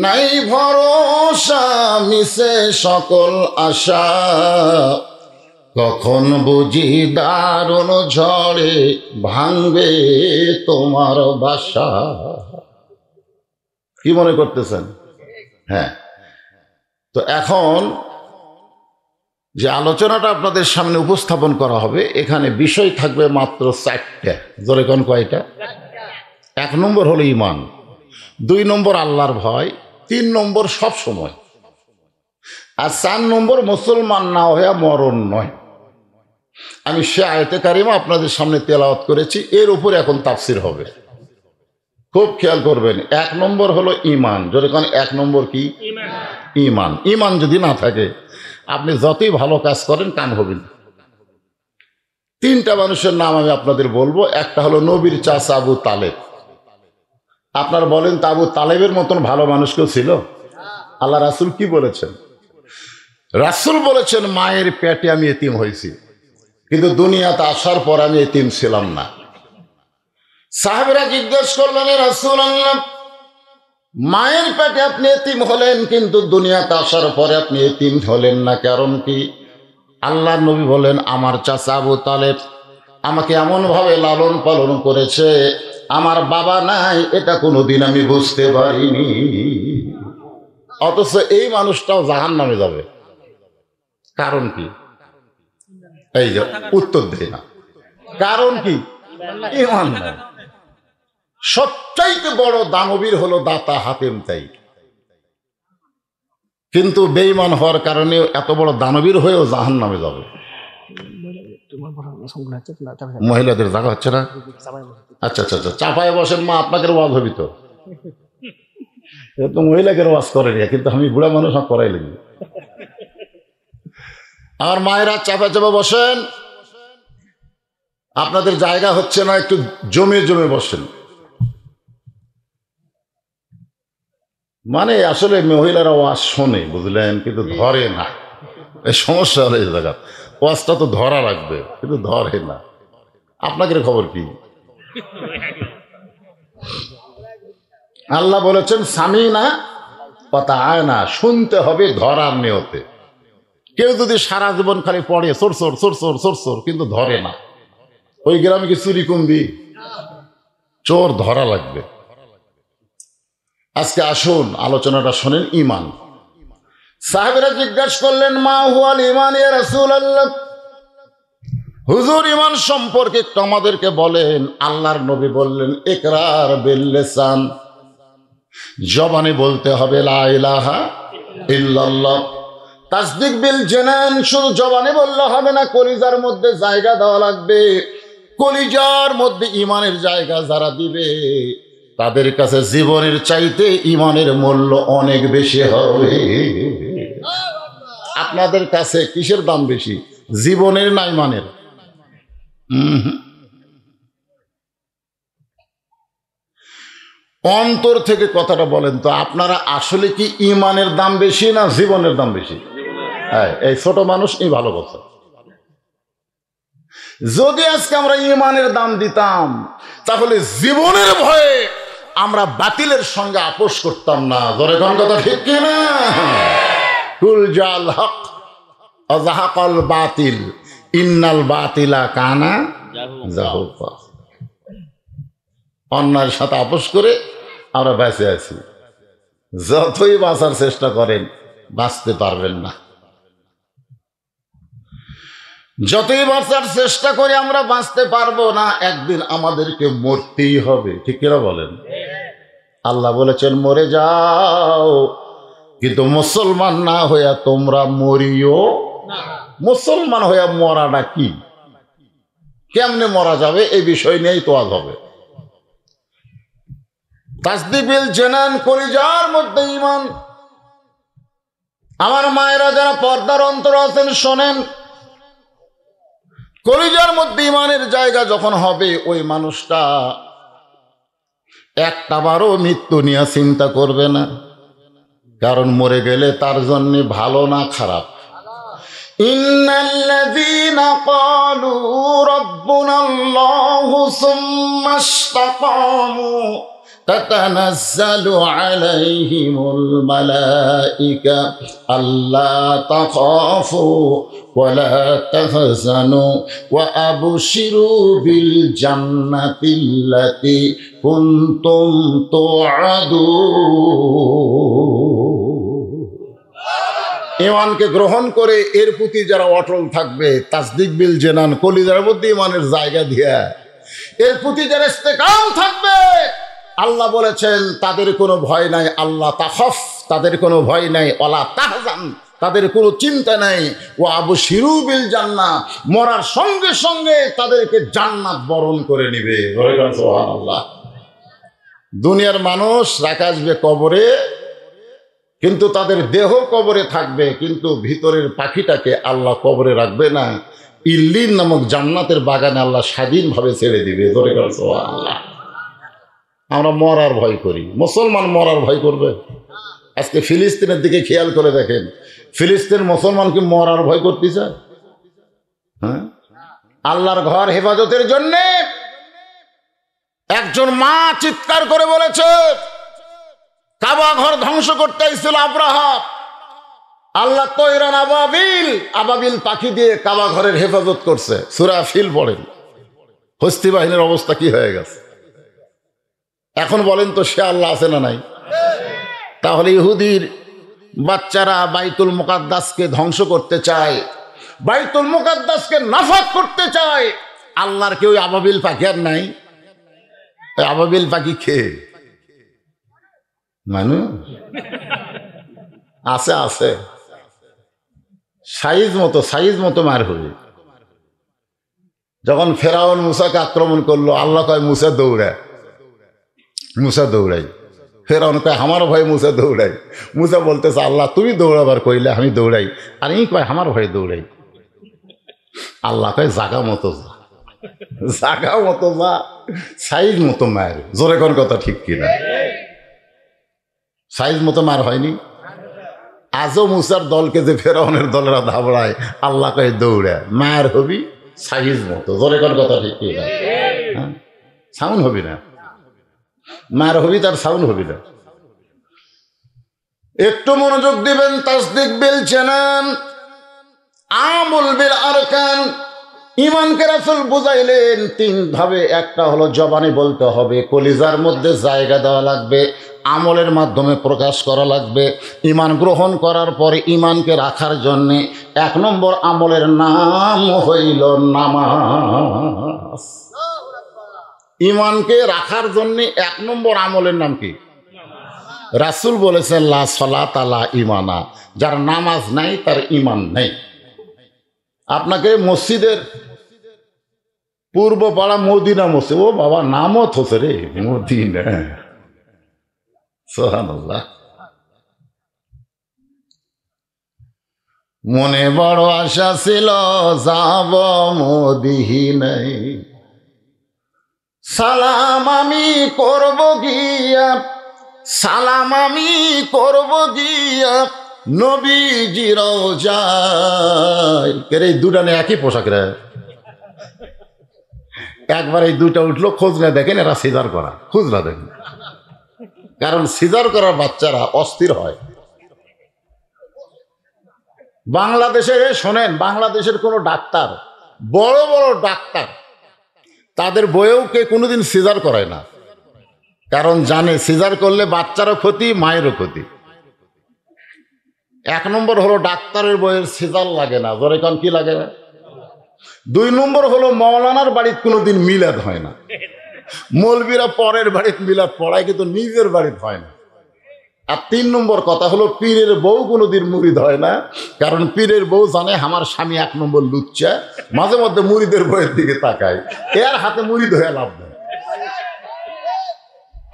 নাই ভরসা, মিশে সকল আশা, কখন বুঝি দারুণ ঝড়ে ভাঙবে তোমার বাসা। কি মনে করতেছেন? হ্যাঁ, তো এখন যে আলোচনাটা আপনাদের সামনে উপস্থাপন করা হবে, এখানে বিষয় থাকবে মাত্র 4টা। জোরে কোন কয়টা? 1 নম্বর হলো ঈমান, 2 নম্বর আল্লাহর ভয়, 3 নম্বর সব সময়, আর 4 নম্বর মুসলমান না হয়ে মরণ নয়। আমি সে আয়াতে কারিমা আপনাদের সামনে তেলাওয়াত করেছি, এর উপরে এখন তাফসির হবে। খুব খেয়াল করবেন। 1 নম্বর হলো ঈমান। জোরে কোন 1 নম্বর কি? ঈমান। ঈমান যদি না থাকে আপনি যতই ভালো কাজ করেন কাম হবে না। 3টা মানুষের নাম আমি আপনাদের বলবো। একটা হলো নবীর চাচা আবু তালেব। আপনারা বলেন তো আবু তালেবের মতন ভালো মানুষ কেউ ছিল? আল্লাহ রাসূল কি বলেছেন? রাসূল বলেছেন মায়ের পেটে আমি এতিম হয়েছি, কিন্তু দুনিয়াতে আসার পর আমি এতিম ছিলাম না। সাহাবীরা জিজ্ঞেস করলেন, রাসূলুল্লাহ মায়ের পেটে আপনি এতিম হলেন, কিন্তু দুনিয়াতে আসার পরে আপনি এতিম হলেন না, কারণ কি? আল্লাহর নবী বলেন আমার চাচা আবু তালেব আমাকে এমনভাবে লালন পালন করেছে, আমার বাবা নাই এটা কোনোদিন আমি বুঝতে পারিনি। অথচ এই মানুষটাও জাহান্নামে যাবে। কারণ কি? এই যে উত্তর দেয় না। কারণ কি? ঈমান নাই। সবচাইতে বড় দানবীর হলো দাতা হাতেম তাই, কিন্তু বেঈমান হওয়ার কারণে এত বড় দানবীর হয়েও জাহান্নামে যাবে। মহিলাদের জায়গা হচ্ছে না? আচ্ছা আচ্ছা আচ্ছা, চাপায় বসেন মা, আপনাকে ওয়াজ হবি তো। তো মহিলাকে ওয়াজ করে নি, কিন্তু আমি বুড়া মানুষ করাই লাগবে। আমার মায়েরা চাপা চাপা বসেন, আপনাদের জায়গা হচ্ছে না, একটু জমে জমে বসেন। মানে আসলে মহিলারা ওয়াজ শোনে বুঝলেন, কিন্তু ধরে না। এই সমস্যা হলো এই জায়গা, ওয়াজটা তো ধরা রাখবে কিন্তু ধরে না। আপনাদের খবর কি? আল্লাহ বলেছেন স্বামী না কথা আয় না, শুনতে হবে ধরার নিয়তে। কেউ যদি সারা জীবন খালি পড়ে সোর সোর সোর সোর সোর সোর, কিন্তু ধরে না, ওই গ্রামে কি চুরি কুম্বি? চোর ধরা লাগবে। আজকে আসুন আলোচনাটা শোনেন। ইমান। সাহাবীরা জিজ্ঞাসা করলেন, মা হুয়াল ইমান ইয়া রাসূলুল্লাহ, হুজুর ইমান সম্পর্কে একটু আমাদেরকে বলেন। আল্লাহর নবী বললেন, ইকরার বিল লিসান, জবানে বলতে হবে লা ইলাহা ইল্লাল্লাহ। তাসদিক বিল জানান, শুধু জবানে বললে হবে না, কলিজার মধ্যে জায়গা দেওয়া লাগবে। কলিজার মধ্যে ইমানের জায়গা যারা দিবে তাদের কাছে জীবনের চাইতে ইমানের মূল্য অনেক বেশি হবে। আপনাদের কাছে কিসের দাম বেশি, জীবনের না ইমানের? অন্তর থেকে কথাটা বলেন তো, আপনারা আসলে কি ইমানের দাম বেশি না জীবনের দাম বেশি? হ্যাঁ, এই ছোট মানুষ এই ভালো কথা। যদি আজকে আমরা ইমানের দাম দিতাম তাহলে জীবনের ভয়ে আমরা বাতিলের সঙ্গে আপোষ করতাম না। ধরে কোন কথা ঠিক কিনা? কুল জাল হক আযাহাকাল বাতিল ইন্নাল বাতিলা কানা যাহুকা। অন্যায়ের সাথে আপোষ করে আমরা বেঁচে আছি। যতই বাঁচার চেষ্টা করেন বাঁচতে পারবেন না। যতই বাঁচার চেষ্টা করে আমরা বাঁচতে পারবো না, একদিন আমাদেরকে মরতেই হবে। ঠিক কিনা বলেন? আল্লাহ বলেছেন মরে যাও, কিন্তু মুসলমান না হইয়া তোমরা মরিও না। মুসলমান হইয়া মরাটা কি, কেমনে মরা যাবে, এই বিষয় নিয়েই তো আজ হবে। তাসদিক বিল জানান, কলিজার মধ্যে ঈমান। আমার মায়েরা যারা পর্দার অন্তর আছেন শোনেন, কলিজার মধ্যে ঈমানের জায়গা যখন হবে, ওই মানুষটা একটাবারও মৃত্যু নিয়ে চিন্তা করবে না, কারণ মরে গেলে তার জন্য ভালো না খারাপ। ইন্নাল্লাযীনা ক্বালু রাব্বুনাল্লাহু সুম্মা ইসতাকামু তাতানাজ্জালু আলাইহিমুল মালাইকা আল্লা তাখাফু ওয়া লা তাহজানু ওয়া আবশিরু বিল জান্নাতিল্লাতী কুনতুম তুআদুন। ঈমানকে গ্রহণ করে এর প্রতি যারা অটল থাকবে, তাসদিক বিল জানান, কলিজার মধ্যে ঈমানের জায়গা দিয়া এর প্রতি যারা ইস্তেকাম থাকবে, আল্লাহ বলেছেন তাদের কোনো ভয় নাই। আল্লাহ তাখাফ, তাদের কোনো ভয় নাই। ওয়ালা তাহজান, তাদের কোনো চিন্তা নাই। ও আবশিরু বিল জান্নাহ, মরার সঙ্গে সঙ্গে তাদেরকে জান্নাত বরণ করে নিবে। সুবহানাল্লাহ। দুনিয়ার মানুষ রাখা আসবে কবরে, কিন্তু তাদের দেহ কবরে থাকবে, কিন্তু ভিতরের পাখিটাকে আল্লাহ কবরে রাখবে না। ইল্লিন নামক জান্নাতের বাগানে আল্লাহ স্বাধীনভাবে ছেড়ে দিবে। সুবহানাল্লাহ। আমরা মরার ভয় করি, মুসলমান মরার ভয় করবে? আজকে ফিলিস্তিনের দিকে খেয়াল করে দেখেন, ফিলিস্তিন মুসলমান কি মরার ভয় করতে চায়? হ্যাঁ, আল্লাহর ঘর হেফাজতের জন্য একজন মা চিৎকার করে বলেছে, কাবা ঘর ধ্বংস করতে এসেছিল আব্রাহা, আল্লাহ তৈরান আবাবিল পাখি দিয়ে কাবা ঘরের হেফাজত করছে। সূরা ফিল পড়েন। হস্তি বাহিনীর অবস্থা কি হয়ে গেছে এখন বলেন তো, সে আল্লাহ আছে না নাই? তাহলে ইহুদির বাচ্চারা বাইতুল মুকাদ্দাসকে ধ্বংস করতে চায়, বাইতুল মুকাদ্দাসকে নাফাক করতে চায়। আল্লাহর কেউ আবাবিল পাখি আর নাই? আবাবিল পাখি খেয়ে মানুষ আছে, আছে সাইজ মতো মার হবে। যখন ফেরাউন মুসাকে আক্রমণ করলো, আল্লাহ কয় মুসা দৌড়াই। ফেরাউন কয় আমার ভয়ে মুসা দৌড়াই। মুসা বলতেছে, আল্লাহ তুমি দৌড়াবার কইলে আমি দৌড়াই, আর এই কয় আমার ভয়ে দৌড়াই। আল্লাহ কয় জাগা মতো যা, সাইজ মতো মার। জোরে কোন কথা ঠিক কিনা? সাইজ মতো মার হয়নি? আজও মুসার দলকে যে ফেরাউনের দলেরা ধাবড়ায়, আল্লাহ কয় দৌড়া, মায়ের হবি সাইজ মতো। জোরে কোন কথা ঠিক কিনা? হ্যাঁ, সাউন্ড হবি না, মায়ের হবি, তার সাউন্ড হবি না। একটু মনোযোগ দিবেন। তাসদিক বিল জানান, আমল বিল আরকান। ঈমানকে রাসূল বুঝাইলেন তিন ভাবে। একটা হলো জবানে বলতে হবে, কলিজার মধ্যে জায়গা দেওয়া লাগবে। আমলের মাধ্যমে প্রকাশ করা লাগবে। ঈমান গ্রহণ করার পরে ঈমানকে রাখার জন্যে 1 নম্বর আমলের নাম হইল নামাজ। ঈমানকে রাখার জন্যে 1 নম্বর আমলের নাম কি? রাসূল বলেছেন লা সালাতা লা ঈমানা, যার নামাজ নাই তার ঈমান নেই। আপনাকে মসজিদের পূর্ব পাড়া মদিনা মসজিদ, ও বাবা নামও থোছে রে মদিনা, সুবহানাল্লাহ। মনে বড় আশা ছিল যাব মদিনায়, সালাম আমি করব গিয়া, সালাম আমি করব গিয়া নবীজি রওজায়। কে রে, এই দুটা নিয়ে একই পোশাক রে। একবার এই দুইটা উঠলো, খোঁজ না দেখেন এরা সিজার করা, খোঁজ না দেখেন। কারণ সিজার করার বাচ্চারা অস্থির হয়। বাংলাদেশে শোনেন, বাংলাদেশের কোনো ডাক্তার, বড় বড় ডাক্তার, তাদের বইয়েও কে কোনোদিন সিজার করায় না। কারণ জানে সিজার করলে বাচ্চারও ক্ষতি, মায়েরও ক্ষতি। 1 নম্বর হলো ডাক্তারের বইয়ের সিজার লাগে না, ধরে কারণ কি লাগে না। 2 নম্বর হলো মৌলানার বাড়িতে কোনোদিন মিলাদ হয় না। মৌলবীরা পরের বাড়িতে মিলাদ পড়ায়, কিন্তু নিজের বাড়িতে হয় না। আর 3 নম্বর কথা হলো পীরের বউ কোনোদিন মুরিদ হয় না, কারণ পীরের বউ জানে আমার স্বামী 1 নম্বর লুচ্চা, মাঝে মধ্যে মুরিদের বইয়ের দিকে তাকায়, এর হাতে মুরিদ হয়ে লাভ নেই।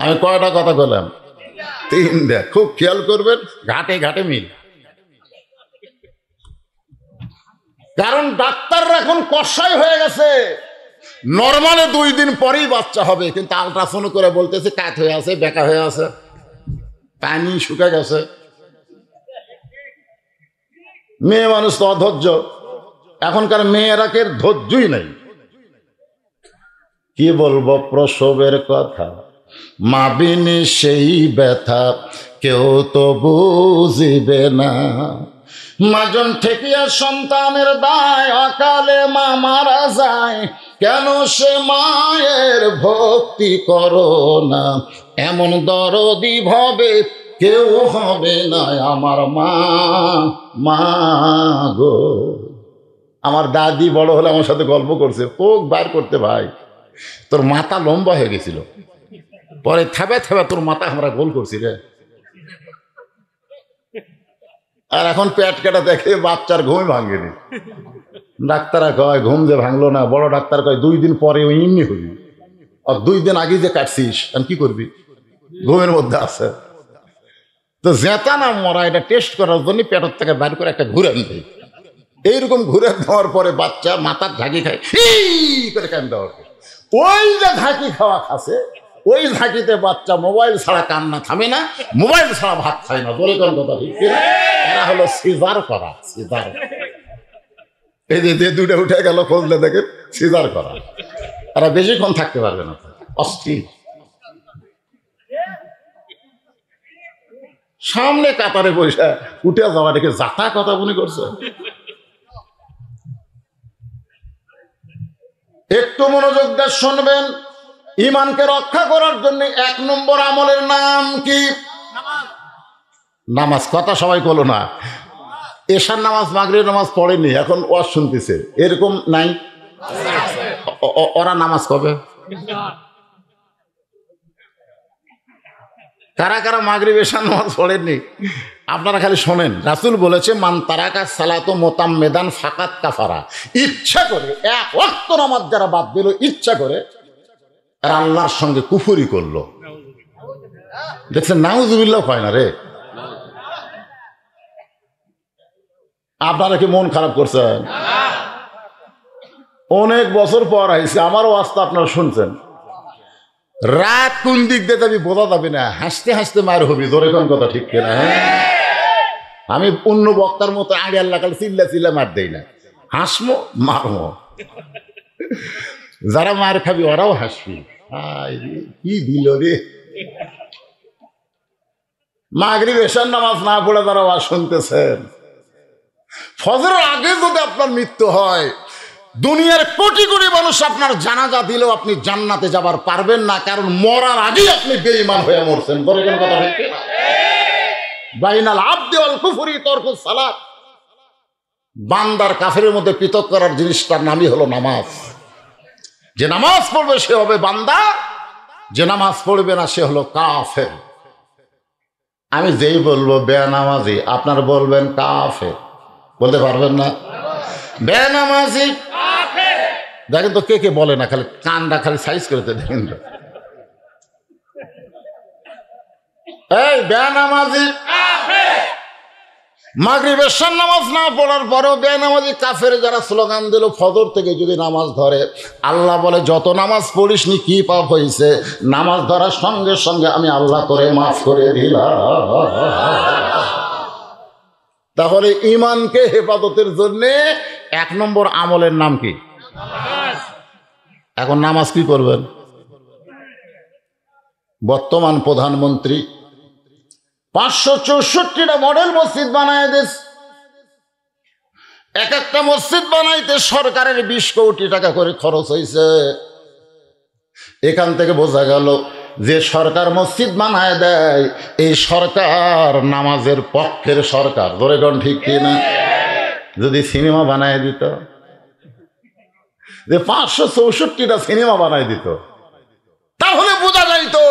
আমি কয়টা কথা বললাম? 3টা। খুব খেয়াল করবেন, ঘাটে ঘাটে মিল। কারণ ডাক্তাররা এখন কষাই হয়ে গেছে। নরমালে 2 দিন পরেই বাচ্চা হবে, কিন্তু আলট্রাসাউন্ড করে বলতেছে কাত হয়ে আছে, বেকা হয়ে আছে, পানি শুকা গেছে। মেয়ে মানুষ তো অধৈর্য, এখনকার মেয়েরা কে ধৈর্যই নাই। কি বলবো প্রসবের কথা, মা বিনে সেই ব্যথা কেউ তো বুঝিবে না। মাজন ঠেকিয়া সন্তানের দায়, অকালে মা মারা যায়, কেন সে মায়ের ভক্তি করো না। এমন দরদি ভবে কেউ হবে না আমার মা, মা গো। আমার দাদি বড় হলে আমার সাথে গল্প করছে, পোক বার করতে ভাই, তোর মাথা লম্বা হয়ে গেছিল, পরে থেবে থেবে তোর মাথা আমরা গোল করছি রে। আর এখন পেট কাটা দেখে বাচ্চার ঘুমই ভাঙেনি। ডাক্তাররা কয় ঘুম যে ভাঙলো না, বড় ডাক্তার কয় 2 দিন পরে ওই এমনি হবি, আর 2 দিন আগে যে কাটছিস আমি কি করবি, ঘুমের মধ্যে আছে। তো জেতা না মরা, এটা টেস্ট করার জন্য পেটের থেকে বাইর করে একটা ঘুরে আনতে, এইরকম ঘুরে দেওয়ার পরে বাচ্চা মাথার ঝাঁকি খায়, করে কান দেওয়ার পর ওই যে ঝাঁকি খাওয়া খাসে, ওই ঝাঁকিতে বাচ্চা মোবাইল ছাড়া কান্না থামে না, মোবাইল ছাড়া ভাত খায় না। বলে কোন কথা ঠিক কিনা? এরা হলো সিজার করা, সিজার। এই যে 2টা উঠে গেল, খুঁজলে দেখে সিজার করা। এরা বেশিক্ষণ থাকতে পারবে না, অস্থির। সামনে কাতারে বসে উঠে যাওয়া দেখে যাতা কথা মনে করছে। একটু মনোযোগ দিয়ে শুনবেন, ঈমানকে রক্ষা করার জন্য 1 নম্বর আমলের নাম কি? নামাজ। কথা সবাই বলো না। এশার নামাজ মাগরিবের নামাজ পড়েনি, এখন ওয়াজ শুনতেছে, এরকম নাই? ওরা নামাজ কবে? কারা কারা মাগরিব এশার নামাজ পড়েননি? আপনারা খালি শোনেন, রাসূল বলেছে মান তারাকা সালাতু মুতাম্মিদান ফাকাত কাফারা। ইচ্ছা করে 1 ওয়াক্ত নামাজ যারা বাদ দিল, ইচ্ছা করে, আর আল্লাহর সঙ্গে কুফরি করলো। দেখছেন, নাউজুবিল্লাহ হয় না রে। আপনারা কি মন খারাপ করছেন? অনেক বছর পর আইসি, আমারও আস্তে আপনারা শুনছেন। রাত কোন দিক দিয়ে যাবি বোঝা যাবে না, হাসতে হাসতে মার হবি। জোরে কোন কথা ঠিক কিনা? আমি অন্য বক্তার মতো আগে আল্লাহ কাল চিল্লা চিল্লা মার দেই না, হাসমো মারমো। যারা মার খাবি ওরাও হাসবি, কি দিল রে। মাগরিব এশার নামাজ না পড়ে যারা ওয়াজ শুনতেছেন, ফজরের আগে যদি আপনার মৃত্যু হয়, দুনিয়ার কোটি কোটি মানুষ আপনার জানাজা দিলেও আপনি জান্নাতে যাবার পারবেন না, কারণ মরার আগেই আপনি বেঈমান হয়ে মরছেন। বলে কেন কথা ঠিক না? বাইনাল আবদি ওয়াল কুফরি তরকুস সালাত। বান্দার কাফেরের মধ্যে পৃথক করার জিনিসটার নামই হলো নামাজ। যে নামাজ পড়বে সে হবে বান্দা, যে নামাজ পড়বে না সে হলো কাফের। আমি যেই বলবো বেনামাজি, আপনার বলবেন কাফের, বলতে পারবেন না? বেনামাজি দেখেন তো কে কে বলে না, খালি কানটা খালি সাইজ করতে দেখেন তো। এই বেনামাজি মাগরিবের এশার নামাজ না পড়ার পরেও বেনামাজি কাফের যারা স্লোগান দিল ফজর থেকে যদি নামাজ ধরে, আল্লাহ বলে যত নামাজ পড়িসনি কি পাপ হয়েছে, নামাজ ধরার সঙ্গে সঙ্গে আমি আল্লাহ করে মাফ করে দিলাম। তাহলে ঈমানকে হেফাজতের জন্য 1 নম্বর আমলের নাম কি? এখন নামাজ কি করবেন? বর্তমান প্রধানমন্ত্রী 564টা মডেল মসজিদ বানায় দিস। এক একটা মসজিদ বানাইতে সরকারের 20 কোটি টাকা করে খরচ হয়েছে। এখান থেকে বোঝা গেল যে সরকার মসজিদ বানায় দেয়, এই সরকার নামাজের পক্ষের সরকার। ধরে কোন ঠিক কিনা? যদি সিনেমা বানায় দিত, যে 564টা সিনেমা বানায় দিত, তাহলে বোঝা যাইতো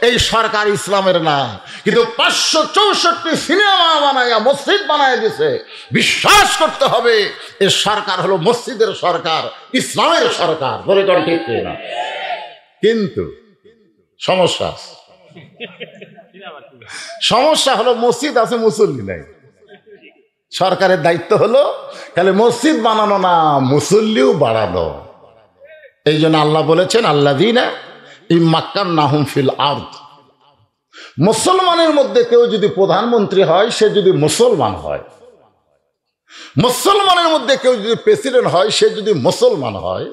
এই সরকার ইসলামের না। কিন্তু 564 সিনেমা বানায় মসজিদ বানায় দিছে। বিশ্বাস করতে হবে এই সরকার হলো মসজিদের সরকার, ইসলামের সরকার। বলে কোন ঠিক না? কিন্তু সমস্যা হলো মসজিদ আছে, মুসল্লি নাই। সরকারের দায়িত্ব হলো খালি মসজিদ বানানো না, মুসল্লিও বাড়ানো। এই জন্য আল্লাহ বলেছেন আল্লাযীনা ইম্মাক্কান্নাহুম ফিল আরদ। মুসলমানের মধ্যে কেউ যদি প্রধানমন্ত্রী হয়, সে যদি মুসলমান হয়, মুসলমানের মধ্যে কেউ যদি প্রেসিডেন্ট হয়, সে যদি মুসলমান হয়,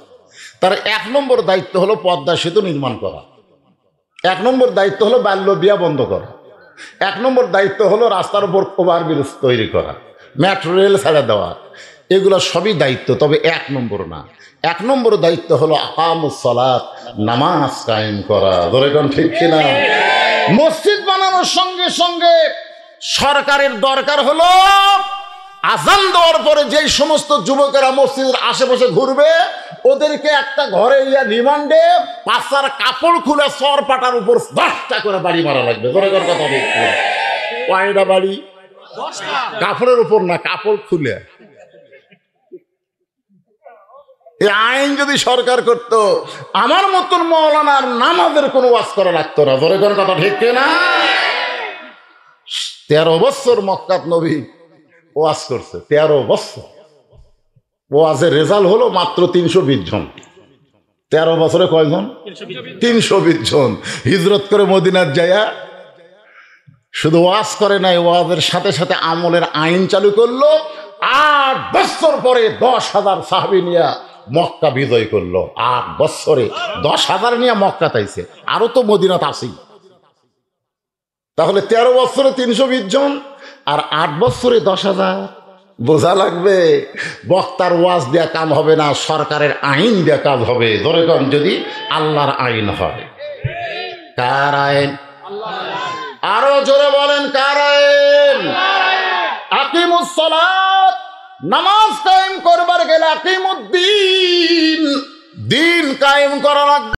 তার 1 নম্বর দায়িত্ব হলো পদ্মা সেতু নির্মাণ করা। 1 নম্বর দায়িত্ব হলো বাল্য বিয়া বন্ধ করা। 1 নম্বর দায়িত্ব হলো রাস্তার উপর ওভারব্রিজ তৈরি করা, মেট্রো রেল ছেড়ে দেওয়া। এগুলো সবই দায়িত্ব, তবে 1 নম্বর না। 1 নম্বর দায়িত্ব হলো আকামুস সালাত, নামাজ কায়েম করা। ধরে কোন ঠিক কিনা? মসজিদ বানানোর সঙ্গে সঙ্গে সরকারের দরকার হলো আজান দেওয়ার পরে যেই সমস্ত যুবকেরা মসজিদের আশেপাশে ঘুরবে, ওদেরকে একটা ঘরে রিমান্ডে 5টার কাপড় খুলে সর পাটার উপর 10টা করে বাড়ি মারা লাগবে। ধরে কোন কথা ঠিক কিনা? কয়টা বাড়ি? 10টা। কাপড়ের উপর না, কাপড় খুলে। এই আইন যদি সরকার করত, আমার মতন মৌলানার নামাজের কোনো ওয়াজ করা লাগতো না। ধরে কোন কথা ঠিক না? 13 বছর মক্কাত নবী ওয়াজ করছে, 13 বছর। ওয়াজের রেজাল্ট হলো মাত্র 320 জন। 13 বছরে কয়জন? 320 জন। হিজরত করে মদিনার যায়া শুধু ওয়াজ করে নাই, ওয়াজের সাথে সাথে আমলের আইন চালু করলো। 8 বছর পরে 10,000 সাহাবী নিয়ে মক্কা বিজয় করলো। 8 বছরে 10,000 নিয়ে মক্কা তাইছে, আরো তো মদিনাত আসি। তাহলে 13 বছরে 320 জন আর 8 বছরে 10,000। বোঝা লাগবে বক্তার ওয়াজ দেয়া কাম হবে না, সরকারের আইন দেয়া কাজ হবে। ধরে কোন যদি আল্লাহর আইন হয়। কার আইন? আরো জোরে বলেন কার আইন? আকিমুস সালাত, নামাজ কায়েম করবার গেলে আকিমুদ্দিন, দিন কায়েম করা লাগবে।